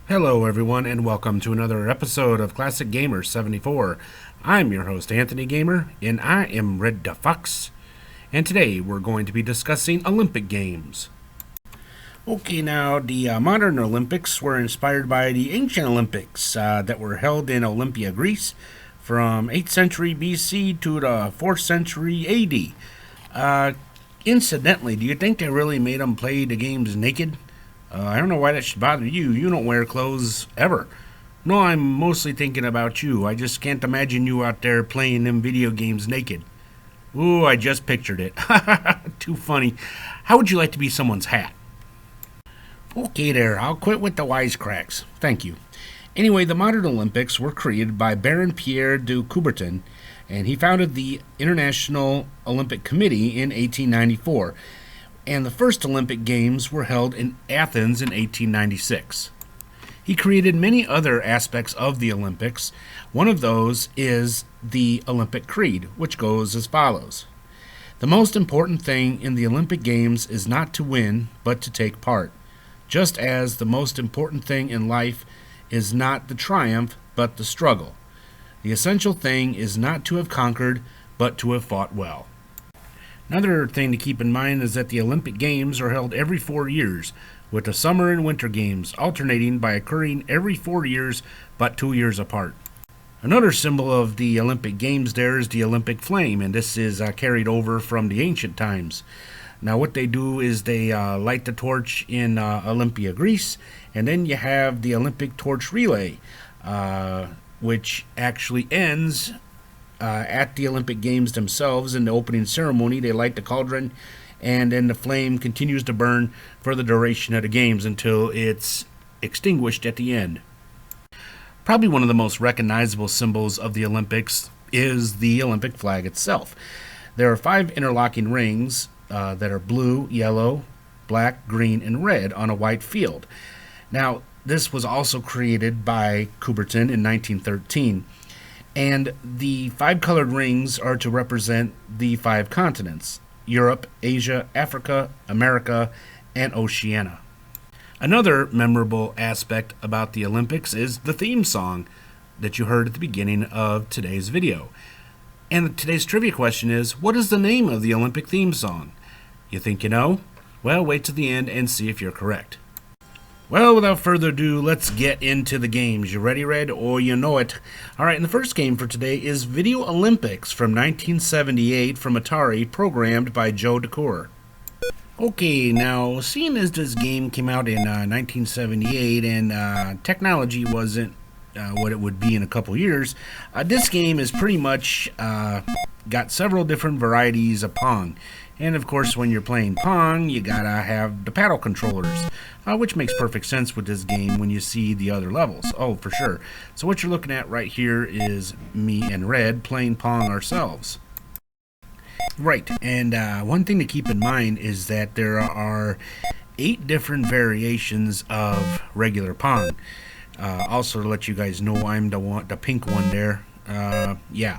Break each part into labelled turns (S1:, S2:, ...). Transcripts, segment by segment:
S1: Hello, everyone, and welcome to another episode of Classic Gamer 74. I'm your host, Anthony Gamer, and I am Red the Fox. And today we're going to be discussing Olympic Games. Okay, now the modern Olympics were inspired by the ancient Olympics that were held in Olympia, Greece, from 8th century BC to the 4th century AD. Incidentally, do you think they really made them play the games naked? I don't know why that should bother you. You don't wear clothes ever. No, I'm mostly thinking about you. I just can't imagine you out there playing them video games naked. Ooh, I just pictured it. Too funny. How would you like to be someone's hat? Okay there, I'll quit with the wisecracks. Thank you. Anyway, the modern Olympics were created by Baron Pierre de Coubertin, and he founded the International Olympic Committee in 1894. And the first Olympic Games were held in Athens in 1896. He created many other aspects of the Olympics. One of those is the Olympic Creed, which goes as follows. The most important thing in the Olympic Games is not to win, but to take part, just as the most important thing in life is not the triumph, but the struggle. The essential thing is not to have conquered, but to have fought well. Another thing to keep in mind is that the Olympic Games are held every 4 years, with the Summer and Winter Games alternating by occurring every 4 years but 2 years apart. Another symbol of the Olympic Games there is the Olympic flame, and this is carried over from the ancient times. Now what they do is they light the torch in Olympia, Greece, and then you have the Olympic torch relay, which actually ends at the Olympic Games themselves. In the opening ceremony, they light the cauldron, and then the flame continues to burn for the duration of the games until it's extinguished at the end. Probably one of the most recognizable symbols of the Olympics is the Olympic flag itself. There are 5 interlocking rings that are blue, yellow, black, green, and red on a white field. Now, this was also created by Coubertin in 1913. And the 5 colored rings are to represent the 5 continents: Europe, Asia, Africa, America, and Oceania. Another memorable aspect about the Olympics is the theme song that you heard at the beginning of today's video. And today's trivia question is, what is the name of the Olympic theme song? You think you know? Well, wait till the end and see if you're correct. Well, without further ado, let's get into the games. You ready, Red? Oh, you know it. All right, and the first game for today is Video Olympics from 1978 from Atari, programmed by Joe Decore. Okay, now, seeing as this game came out in 1978 and technology wasn't what it would be in a couple years, this game is pretty much got several different varieties of Pong. And of course, when you're playing Pong, you gotta have the paddle controllers, which makes perfect sense with this game when you see the other levels. Oh, for sure. So what you're looking at right here is me and Red playing Pong ourselves. Right, and one thing to keep in mind is that there are 8 different variations of regular Pong. Also, to let you guys know, I'm the pink one there. Yeah.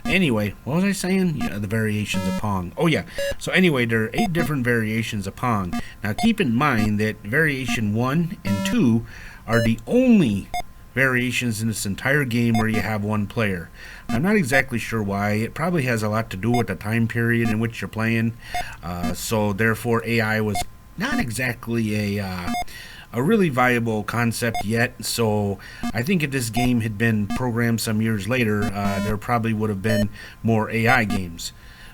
S1: Anyway, what was I saying? Yeah, the variations of Pong. Oh, yeah. So anyway, there are 8 different variations of Pong. Now, keep in mind that variation 1 and 2 are the only variations in this entire game where you have one player. I'm not exactly sure why. It probably has a lot to do with the time period in which you're playing. So therefore, AI was not exactly a really viable concept yet. So I think if this game had been programmed some years later, there probably would have been more AI games.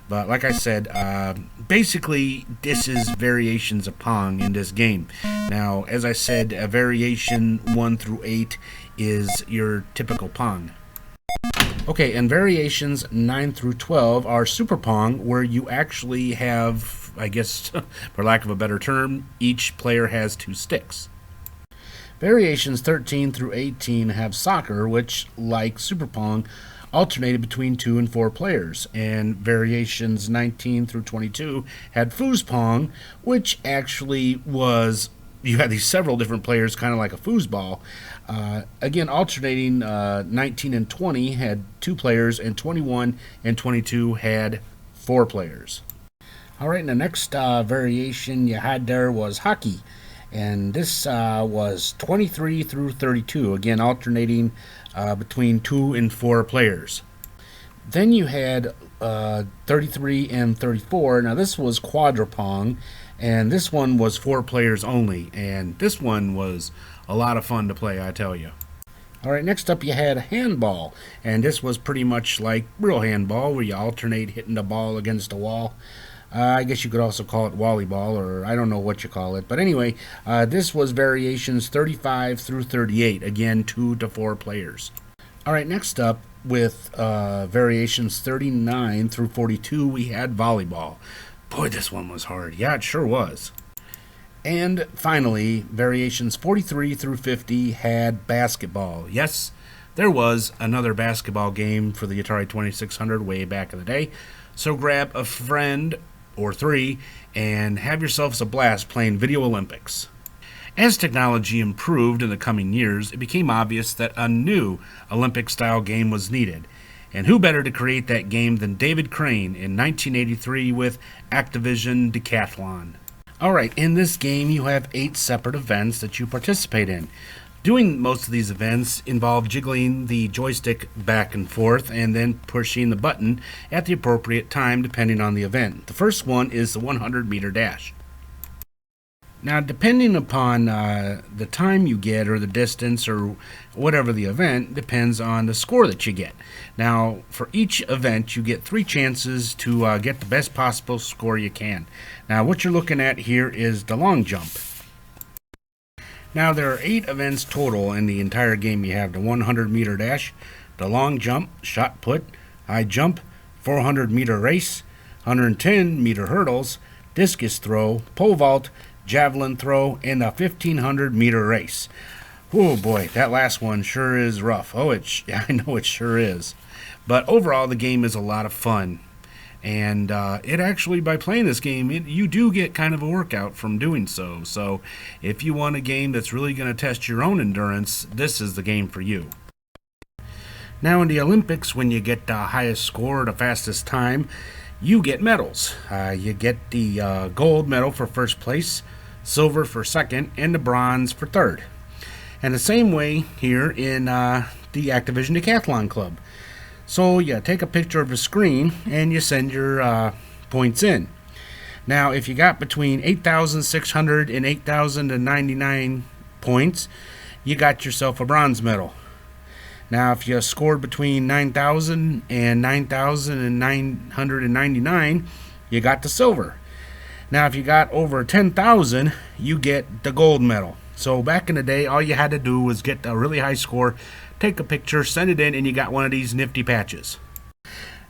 S1: But like I said, basically this is variations of Pong in this game. Now, as I said, variation 1 through 8 is your typical Pong. Okay, and variations 9 through 12 are Super Pong, where you actually have, I guess, for lack of a better term, each player has 2 sticks. Variations 13 through 18 have Soccer, which, like Super Pong, alternated between 2 and 4 players. And variations 19 through 22 had Foosball, which actually was, you had these several different players, kind of like a foosball. Again, alternating 19 and 20 had 2 players, and 21 and 22 had 4 players. All right, and the next variation you had there was hockey. And this was 23 through 32, again alternating between 2 and 4 players. Then you had 33 and 34. Now this was Quadrupong, and this one was 4 players only, and this one was a lot of fun to play, I tell you. Alright, next up you had handball, and this was pretty much like real handball, where you alternate hitting the ball against a wall. I guess you could also call it volleyball, or I don't know what you call it. But anyway, this was variations 35 through 38, again 2 to 4 players. Alright, next up with variations 39 through 42, we had volleyball. Boy, this one was hard. Yeah, it sure was. And finally, variations 43 through 50 had basketball. Yes, there was another basketball game for the Atari 2600 way back in the day. So grab a friend or 3 and have yourselves a blast playing Video Olympics. As technology improved in the coming years, it became obvious that a new Olympic-style game was needed. And who better to create that game than David Crane in 1983 with Activision Decathlon. Alright, in this game you have 8 separate events that you participate in. Doing most of these events involve jiggling the joystick back and forth and then pushing the button at the appropriate time depending on the event. The first one is the 100-meter dash. Now, depending upon the time you get or the distance or whatever the event, depends on the score that you get. Now, for each event, you get 3 chances to get the best possible score you can. Now, what you're looking at here is the long jump. Now, there are 8 events total in the entire game. You have the 100-meter dash, the long jump, shot put, high jump, 400-meter race, 110-meter hurdles, discus throw, pole vault, javelin throw, and a 1,500-meter race. Oh boy, that last one sure is rough. I know it sure is. But overall, the game is a lot of fun. And it actually, by playing this game, you do get kind of a workout from doing so. So if you want a game that's really going to test your own endurance, this is the game for you. Now in the Olympics, when you get the highest score, the fastest time, you get medals. You get the gold medal for first place, silver for second, and the bronze for third. And the same way here in the Activision Decathlon Club. So you take a picture of the screen and you send your points in. Now if you got between 8,600 and 8,099 points, you got yourself a bronze medal. Now if you scored between 9,000 and 9,999, you got the silver. Now if you got over 10,000, you get the gold medal. So back in the day, all you had to do was get a really high score, take a picture, send it in, and you got one of these nifty patches.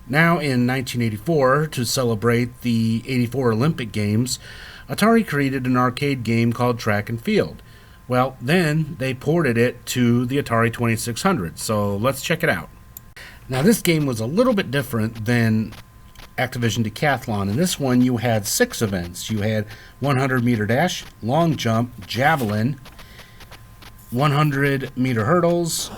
S1: Now in 1984, to celebrate the 84 Olympic Games, Atari created an arcade game called Track and Field. Well, then they ported it to the Atari 2600, so let's check it out. Now this game was a little bit different than Activision Decathlon. In this one you had 6 events. You had 100-meter dash, long jump, javelin, 110-meter hurdles,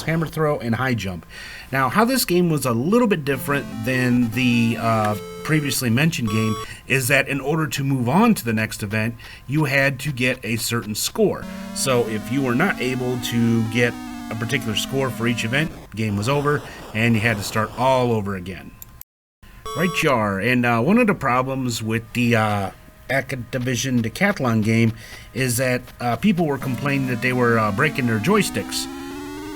S1: hammer throw, and high jump. Now, how this game was a little bit different than the previously mentioned game is that in order to move on to the next event, you had to get a certain score. So if you were not able to get a particular score for each event, game was over, and you had to start all over again. Right you are, and one of the problems with the Activision Decathlon game is that people were complaining that they were breaking their joysticks.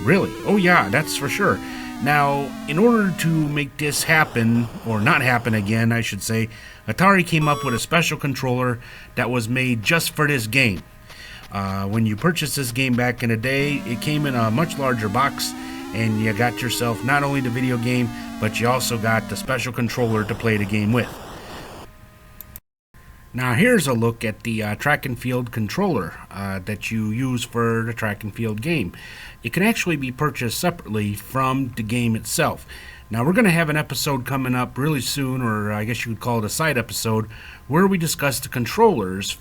S1: Really? Oh yeah, that's for sure. Now, in order to make this happen, or not happen again, I should say, Atari came up with a special controller that was made just for this game. When you purchased this game back in the day, it came in a much larger box, and you got yourself not only the video game, but you also got the special controller to play the game with. Now here's a look at the track and field controller that you use for the track and field game. It can actually be purchased separately from the game itself. Now we're going to have an episode coming up really soon, or I guess you would call it a side episode, where we discuss the controllers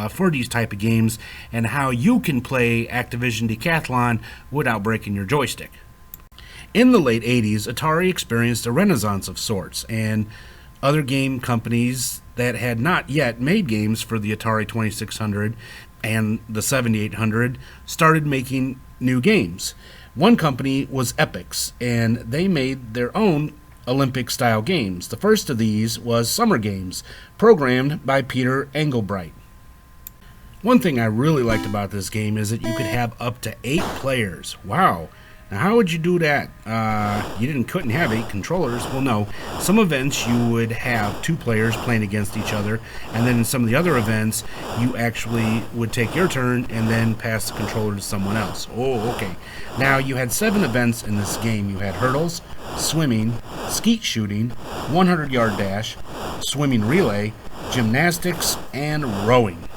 S1: for these type of games and how you can play Activision Decathlon without breaking your joystick. In the late 80s, Atari experienced a renaissance of sorts, and other game companies that had not yet made games for the Atari 2600 and the 7800 started making new games. One company was Epix, and they made their own Olympic-style games. The first of these was Summer Games, programmed by Peter Engelbreit. One thing I really liked about this game is that you could have up to 8 players. Wow. Now, how would you do that? Couldn't have 8 controllers. Well, no. Some events you would have 2 players playing against each other, and then in some of the other events, you actually would take your turn and then pass the controller to someone else. Oh, okay. Now, you had 7 events in this game. You had hurdles, swimming, skeet shooting, 100-yard dash, swimming relay, gymnastics, and rowing.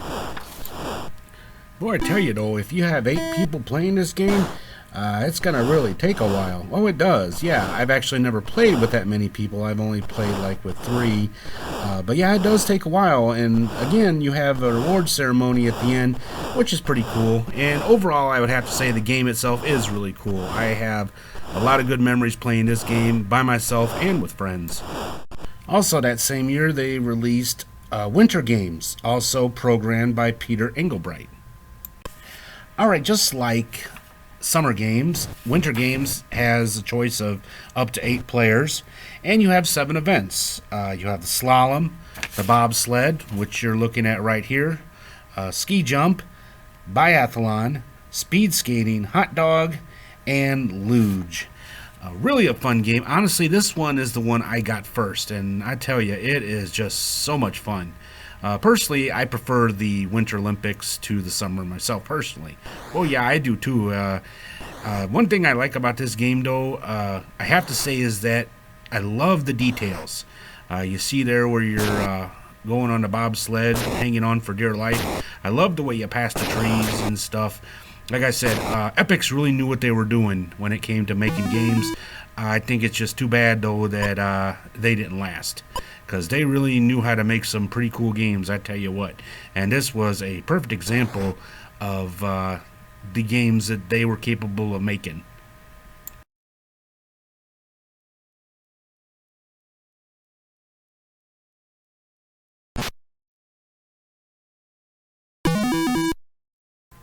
S1: Boy, I tell you though, if you have 8 people playing this game, it's going to really take a while. Oh, it does. Yeah, I've actually never played with that many people. I've only played like with 3. But yeah, it does take a while. And again, you have a reward ceremony at the end, which is pretty cool. And overall, I would have to say the game itself is really cool. I have a lot of good memories playing this game by myself and with friends. Also, that same year, they released Winter Games, also programmed by Peter Engelbreit. Alright, just like Summer Games, Winter Games has a choice of up to 8 players, and you have 7 events. You have the slalom, the bobsled, which you're looking at right here, ski jump, biathlon, speed skating, hot dog, and luge. Really a fun game. Honestly, this one is the one I got first, and I tell you, it is just so much fun. Personally, I prefer the Winter Olympics to the summer myself, personally. Oh, yeah, I do too. One thing I like about this game, though, I have to say is that I love the details. You see there where you're going on the bobsled, hanging on for dear life. I love the way you pass the trees and stuff. Like I said, Epix really knew what they were doing when it came to making games. I think it's just too bad, though, that they didn't last, because they really knew how to make some pretty cool games, I tell you what. And this was a perfect example of the games that they were capable of making.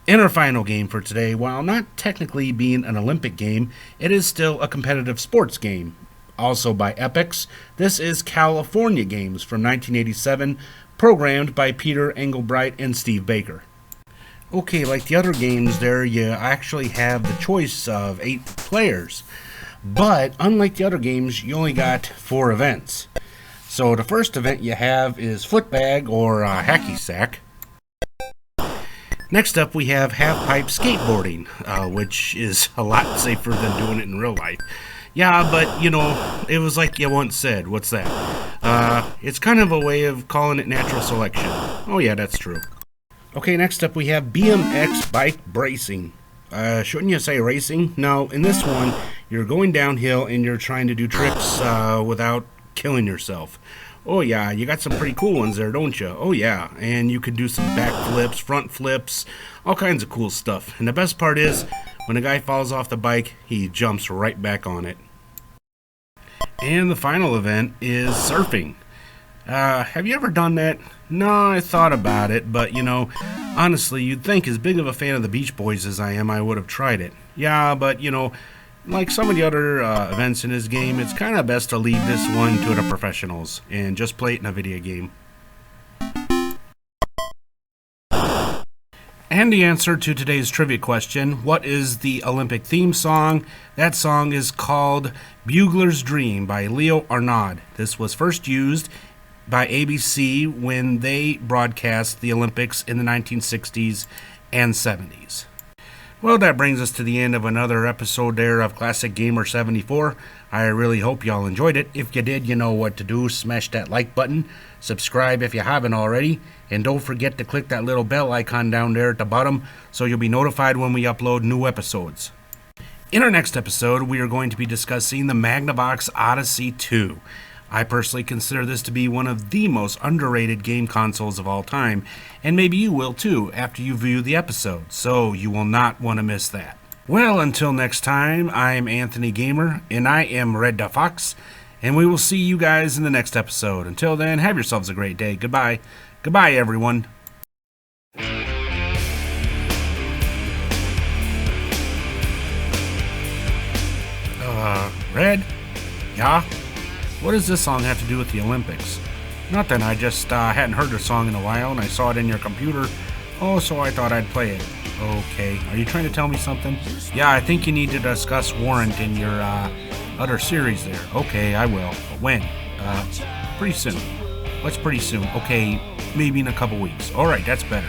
S1: In our final game for today, while not technically being an Olympic game, it is still a competitive sports game. Also by Epix, this is California Games from 1987, programmed by Peter Engelbreit and Steve Baker. Okay, like the other games there, you actually have the choice of 8 players. But unlike the other games, you only got 4 events. So the first event you have is footbag or hacky sack. Next up, we have half-pipe skateboarding, which is a lot safer than doing it in real life. Yeah, but, you know, it was like you once said. What's that? It's kind of a way of calling it natural selection. Oh, yeah, that's true. Okay, next up, we have BMX bike racing. Shouldn't you say racing? No, in this one, you're going downhill and you're trying to do tricks without killing yourself. Oh yeah, you got some pretty cool ones there, don't you? Oh yeah, and you can do some back flips, front flips, all kinds of cool stuff. And the best part is, when a guy falls off the bike, he jumps right back on it. And the final event is surfing. Have you ever done that? No, I thought about it, but you know, honestly, you'd think as big of a fan of the Beach Boys as I am, I would have tried it. Yeah, but you know, like some of the other events in this game, it's kind of best to leave this one to the professionals and just play it in a video game. And the answer to today's trivia question, what is the Olympic theme song? That song is called Bugler's Dream by Leo Arnaud. This was first used by ABC when they broadcast the Olympics in the 1960s and 70s. Well, that brings us to the end of another episode there of Classic Gamer 74. I really hope y'all enjoyed it. If you did, you know what to do. Smash that like button, subscribe if you haven't already, and don't forget to click that little bell icon down there at the bottom so you'll be notified when we upload new episodes. In our next episode, we are going to be discussing the Magnavox Odyssey 2. I personally consider this to be one of the most underrated game consoles of all time, and maybe you will too after you view the episode, so you will not want to miss that. Well, until next time, I'm Anthony Gamer, and I am Red the Fox, And we will see you guys in the next episode. Until then, have yourselves a great day. Goodbye. Goodbye, everyone. Red? Yeah? What does this song have to do with the Olympics? Nothing, I just hadn't heard the song in a while and I saw it in your computer. Oh, so I thought I'd play it. Okay, are you trying to tell me something? Yeah, I think you need to discuss Warrant in your other series there. Okay, I will. But when? Pretty soon. What's pretty soon? Okay, maybe in a couple weeks. Alright, that's better.